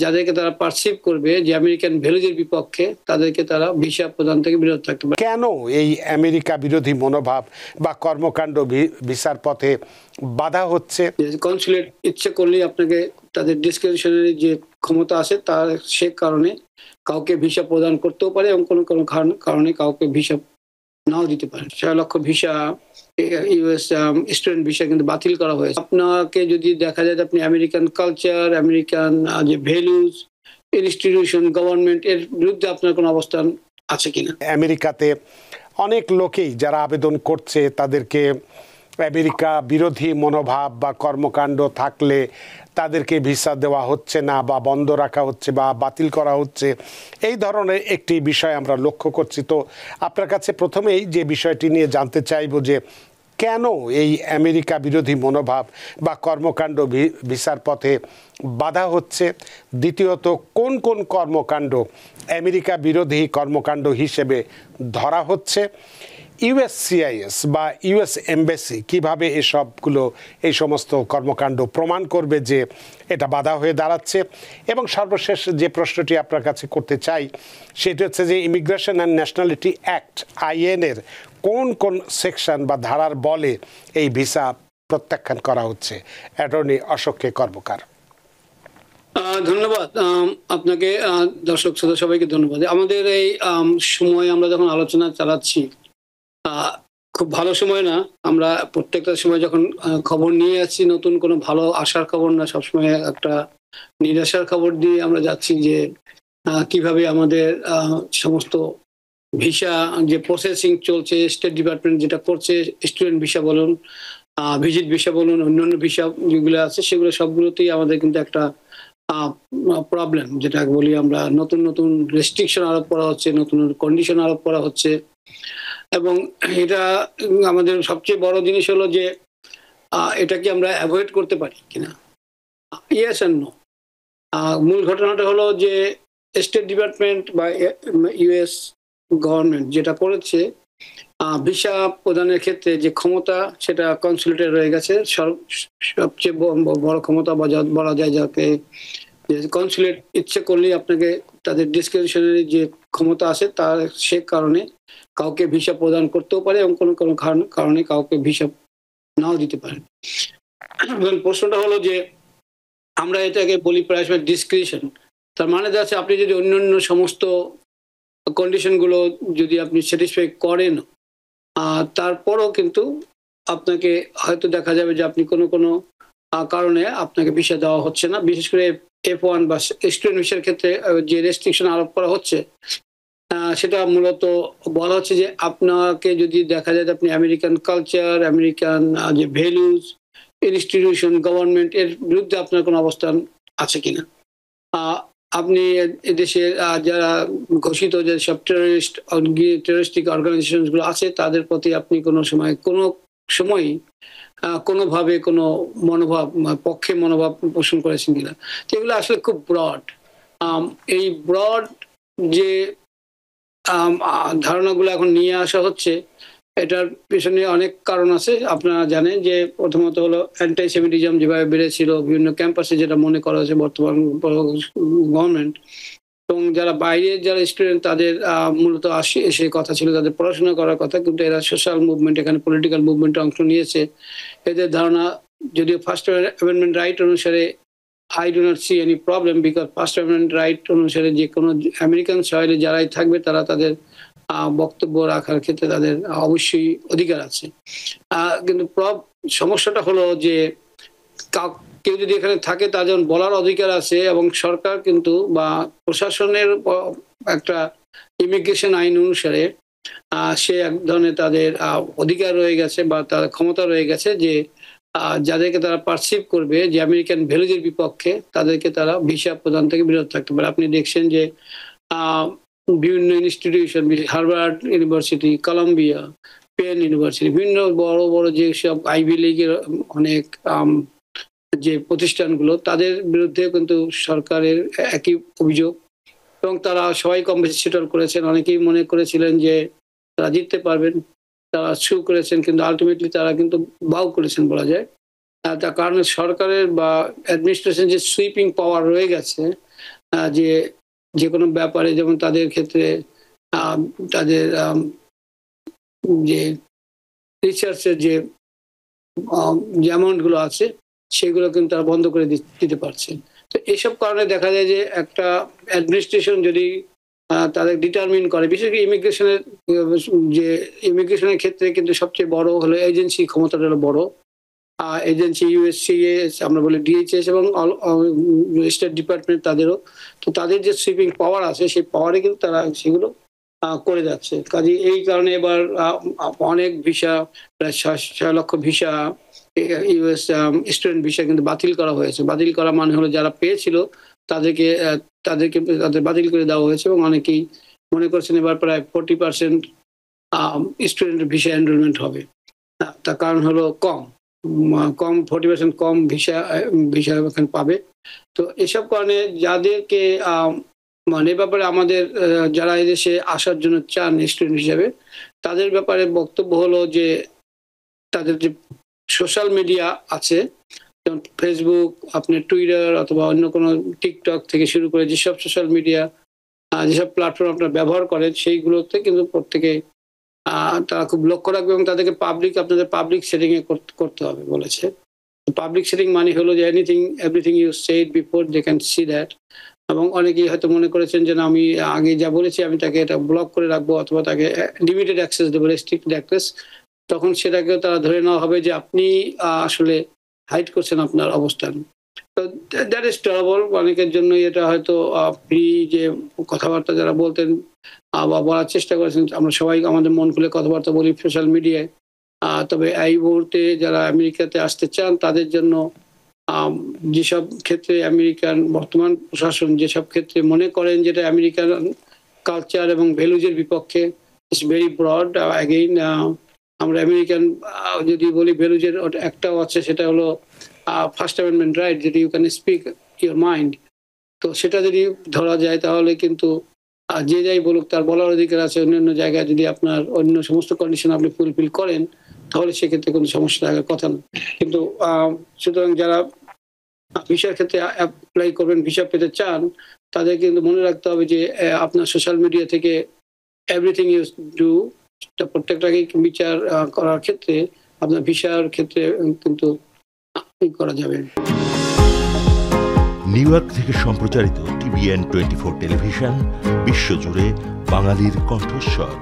যাদেরকে তারা পারসিভ করবে যে আমেরিকান ভ্যালুজের বিপক্ষে, তাদেরকে তারা ভিসা প্রদান থেকে বিরত থাকতে পারে। কেন এই আমেরিকা বিরোধী মনোভাব বা কর্মকাণ্ড ভিসার পথে বাধা হচ্ছে? কনসুলেট ইচ্ছে করলেই আপনাকে তাদের ডিসক্রিপশনারি যে ক্ষমতা আছে তার সে কারণে কাউকে ভিসা প্রদান করতেও পারে এবং কোনো কোনো কারণে কাউকে ভিসা নাও দিতে পারে। 6 লক্ষ ভিসা ইউএস স্টুডেন্ট ভিসা কিন্তু বাতিল করা হয়েছে। আপনাকে যদি দেখা যায় আপনি আমেরিকান কালচার, আমেরিকান যে ভ্যালুজ, ইনস্টিটিউশন, গভর্নমেন্ট এর বিরুদ্ধে আপনার কোনো অবস্থান আছে কিনা। আমেরিকাতে অনেক লোকেই যারা আবেদন করছে তাদেরকে আমেরিকা বিরোধী মনোভাব বা কর্মকাণ্ড থাকলে তাদেরকে ভিসা দেওয়া হচ্ছে না বা বন্ধ রাখা হচ্ছে বা বাতিল করা হচ্ছে, এই ধরনের একটি বিষয় আমরা লক্ষ্য করছি। তো আপনার কাছে প্রথমেই যে বিষয়টি নিয়ে জানতে চাইব যে কেন এই আমেরিকা বিরোধী মনোভাব বা কর্মকাণ্ড ভিসার পথে বাধা হচ্ছে, দ্বিতীয়ত কোন কোন কর্মকাণ্ড আমেরিকা বিরোধী কর্মকাণ্ড হিসেবে ধরা হচ্ছে, ইউএসসিআইএস বা ইউএস এমবাসি কিভাবে এই সমস্ত কর্মকাণ্ড প্রমাণ করবে যে এটা বাধা হয়ে দাঁড়াচ্ছে, এবং সর্বশেষ যে প্রশ্নটি আপনার কাছে করতে চাই সেটি হচ্ছে যে ইমিগ্রেশন অ্যান্ড ন্যাশনালিটি অ্যাক্ট আইএনের কোন কোন সেকশন বা ধারার বলে এই ভিসা প্রত্যাখ্যান করা হচ্ছে। অ্যাটর্নি অশোক কে কর্মকার। ধন্যবাদ আপনাকে, দর্শক শ্রোতা সবাইকে ধন্যবাদ। আমাদের এই সময় আমরা যখন আলোচনা চালাচ্ছি, খুব ভালো সময় না। আমরা প্রত্যেকটা সময় যখন খবর নিয়ে যাচ্ছি, নতুন কোনো ভালো আশার খবর না, সবসময় একটা নিরাশার খবর দিয়ে আমরা যাচ্ছি যে কিভাবে আমাদের সমস্ত ভিসা যে প্রসেসিং চলছে, স্টেট ডিপার্টমেন্ট যেটা করছে, স্টুডেন্ট ভিসা বলুন, ভিজিট ভিসা বলুন, অন্যান্য ভিসা যেগুলো আছে সেগুলো সবগুলোতেই আমাদের কিন্তু একটা প্রবলেম, যেটা বলি আমরা, নতুন নতুন রেস্ট্রিকশন আরোপ করা হচ্ছে, নতুন নতুন কন্ডিশন আরোপ করা হচ্ছে। এবং এটা আমাদের সবচেয়ে বড় জিনিস হলো যে এটা কি আমরা অ্যাভয়েড করতে পারি কিনা, ইয়েস এন্ড নো। মূল ঘটনাটা হলো যে স্টেট ডিপার্টমেন্ট বা ইউএস গভর্নমেন্ট যেটা করেছে, ভিসা প্রদানের ক্ষেত্রে যে ক্ষমতা সেটা কনসুলেটে রয়ে গেছে। সবচেয়ে বড় ক্ষমতা বলা যায় যাকে, কনসুলেট ইচ্ছে করলেই আপনাকে তাদের ডিসক্রিপশনারি যে ক্ষমতা আছে তার সে কারণে কাউকে ভিসা প্রদান করতেও পারে এবং কোনো কোনো কারণে কাউকে ভিসা নাও দিতে পারে। প্রশ্নটা হলো যে আমরা এটাকে বলি প্রায় সময় ডিসক্রিপশন। তার মানে যাচ্ছে আপনি যদি অন্যান্য সমস্ত কন্ডিশনগুলো যদি আপনি স্যাটিসফাই করেন, তারপরও কিন্তু আপনাকে হয়তো দেখা যাবে যে আপনি কোনো কোনো কারণে আপনাকে ভিসা দেওয়া হচ্ছে না। বিশেষ করে F1 বা স্টুডেন্ট ভিসার ক্ষেত্রে যে রেস্ট্রিকশন আরোপ করা হচ্ছে, সেটা মূলত বলা হচ্ছে যে আপনাকে যদি দেখা যায় আপনি আমেরিকান কালচার, আমেরিকান যে ভ্যালুজ, ইনস্টিটিউশন, গভর্নমেন্ট এর বিরুদ্ধে আপনার কোনো অবস্থান আছে কিনা। আপনি এদেশের যারা ঘোষিত যে সব টেররিস্টিক অর্গানাইজেশনগুলো আছে তাদের প্রতি আপনি কোনো সময়ই কোনোভাবে কোনো মনোভাব পক্ষে মনোভাব পোষণ করেছেন কিনা। তো এগুলো আসলে খুব ব্রড। এই ব্রড যে ধারণাগুলো এখন নিয়ে আসা হচ্ছে, এটার পিছনে অনেক কারণ আছে। আপনারা জানেন যে প্রথমত হলো অ্যান্টিসেমিটিজম যেভাবে বেড়েছিল বিভিন্ন ক্যাম্পাসে, যেটা মনে করা হচ্ছে বর্তমান গভর্নমেন্ট, এবং যারা বাইরের যারা স্টুডেন্ট তাদের মূলত এসে কথা ছিল তাদের পড়াশোনা করার কথা, কিন্তু এরা সোশ্যাল মুভমেন্ট, এখানে পলিটিক্যাল মুভমেন্টে অংশ নিয়েছে। এদের ধারণা, যদিও ফার্স্ট অ্যামেন্ডমেন্ট রাইট অনুসারে I do not see any problem, because first amendment right অনুসারে যে কোনো আমেরিকান সয়েলে যারাই থাকবে তারা তাদের বক্তব্য রাখার ক্ষেত্রে তাদের অবশ্যই অধিকার আছে। কিন্তু সমস্যাটা হলো যে কেউ যদি এখানে থাকে তার যেমন বলার অধিকার আছে, এবং সরকার কিন্তু বা প্রশাসনের একটা ইমিগ্রেশন আইন অনুসারে সে এক ধরনের তাদের অধিকার রয়ে গেছে বা তার ক্ষমতা রয়ে গেছে যে যাদেরকে তারা পারসিভ করবে যে আমেরিকান ভ্যালুজের বিপক্ষে, তাদেরকে তারা ভিসা প্রদান থেকে বিরত থাকতে পারে। আপনি দেখছেন যে বিভিন্ন institution, Harvard University, Columbia, Penn University, বিভিন্ন বড় বড় যেসব আইভি লীগের অনেক যে প্রতিষ্ঠানগুলো, তাদের বিরুদ্ধে কিন্তু সরকারের একই অভিযোগ, এবং তারা সবাই কম বেশি সেটল করেছেন। অনেকেই মনে করেছিলেন যে তারা জিততে পারবেন, তারা শু করেছেন, কিন্তু আলটিমেটলি তারা কিন্তু বাউ করেছেন বলা যায়। তার কারণে সরকারের বা অ্যাডমিনিস্ট্রেশন যে সুইপিং পাওয়ার রয়ে গেছে, যে যে কোনো ব্যাপারে যেমন তাদের ক্ষেত্রে তাদের যে রিসার্চের যে অ্যামাউন্ট গুলো আছে সেগুলো কিন্তু তারা বন্ধ করে দিতে পারছে। তো এইসব কারণে দেখা যায় যে একটা অ্যাডমিনিস্ট্রেশন যদি তাদের ডিটারমিন করে, বিশেষ করে ইমিগ্রেশনের ক্ষেত্রে কিন্তু সবচেয়ে বড় হলো এজেন্সি ক্ষমতাটা হলো বড়। এজেন্সি ইউএসসিএস আমরা বলি, ডিএইচএস এবং স্টেট ডিপার্টমেন্ট তাদেরও। তো তাদের যে সুইপিং পাওয়ার আছে সেই পাওয়ারে কিন্তু তারা সেগুলো করে যাচ্ছে। কাজে এই কারণে এবার অনেক ভিসা, প্রায় 6 লক্ষ ভিসা, ইউএস স্টুডেন্ট ভিসা কিন্তু বাতিল করা হয়েছে। বাতিল করা মানে হলো যারা পেয়েছিল তাদেরকে তাদের বাতিল করে দেওয়া হয়েছে, এবং অনেকেই মনে করছেন এবার প্রায় 40% স্টুডেন্ট ভিসা এনরোলমেন্ট হবে। তার কারণ হলো কম 40% কম ভিসা এখানে পাবে। তো এসব কারণে যাদেরকে মানে ব্যাপারে আমাদের যারা এদেশে আসার জন্য চান স্টুডেন্ট হিসাবে, তাদের ব্যাপারে বক্তব্য হলো যে তাদের যে সোশ্যাল মিডিয়া আছে, যেমন ফেসবুক, আপনার টুইটার অথবা অন্য কোনো টিকটক থেকে শুরু করে যেসব সোশ্যাল মিডিয়া, যেসব প্ল্যাটফর্ম আপনারা ব্যবহার করেন, সেইগুলোতে কিন্তু প্রত্যেকে তারা খুব লক্ষ্য রাখবে, এবং তাদেরকে আপনাদের পাবলিক সেটিং এ করতে হবে বলেছে। পাবলিক সেটিং মানে হলো যে everything you said before they can see that. এবং অনেকেই হয়তো মনে করেছেন যে না, আমি আগে যা বলেছি আমি তাকে এটা ব্লক করে রাখবো অথবা তাকে লিমিটেড অ্যাক্সেস দেবো, রেস্ট্রিক্টেড অ্যাক্সেস। তখন সেটাকেও তারা ধরে নেওয়া হবে যে আপনি আসলে হাইড করছেন আপনার অবস্থান। তো দ্যাট ইজ টেরিবল। অনেকের জন্য এটা হয়তো ফ্রি যে কথাবার্তা যারা বলতেন বা বলার চেষ্টা করেছেন, আমরা সবাই আমাদের মন খুলে কথাবার্তা বলি সোশ্যাল মিডিয়ায়। তবে এই মুহূর্তে যারা আমেরিকাতে আসতে চান তাদের জন্য যেসব ক্ষেত্রে আমেরিকান বর্তমান প্রশাসন যেসব ক্ষেত্রে মনে করেন যেটা আমেরিকান কালচার এবং ভ্যালুজের বিপক্ষে, ইটস ভেরি ব্রড। অ্যাগেইন আমরা আমেরিকান যদি বলি ভ্যালুজের একটাও আছে, সেটা হলো ফার্স্ট অ্যামেন্ডমেন্ট রাইট, যেটি you can speak your mind. তো সেটা যদি ধরা যায় তাহলে কিন্তু যে যাই বলুক তার বলার অধিকার আছে। অন্যান্য জায়গায় যদি আপনার অন্য সমস্ত কন্ডিশন আপনি ফুলফিল করেন তাহলে সেক্ষেত্রে কোনো সমস্যা থাকার কথা না। কিন্তু সুতরাং যারা ভিসার ক্ষেত্রে অ্যাপ্লাই করবেন, ভিসা পেতে চান, তাদের কিন্তু মনে রাখতে হবে যে আপনার সোশ্যাল মিডিয়া থেকে এভরিথিং ইউ ডু, প্রত্যেকটাকে বিচার করার ক্ষেত্রে আপনার ভিসার ক্ষেত্রে কিন্তু করা যাবে। নিউ ইয়র্ক থেকে সম্প্রচারিত TVN 24 টেলিভিশন, বিশ্বজুড়ে বাঙালির কণ্ঠস্বর।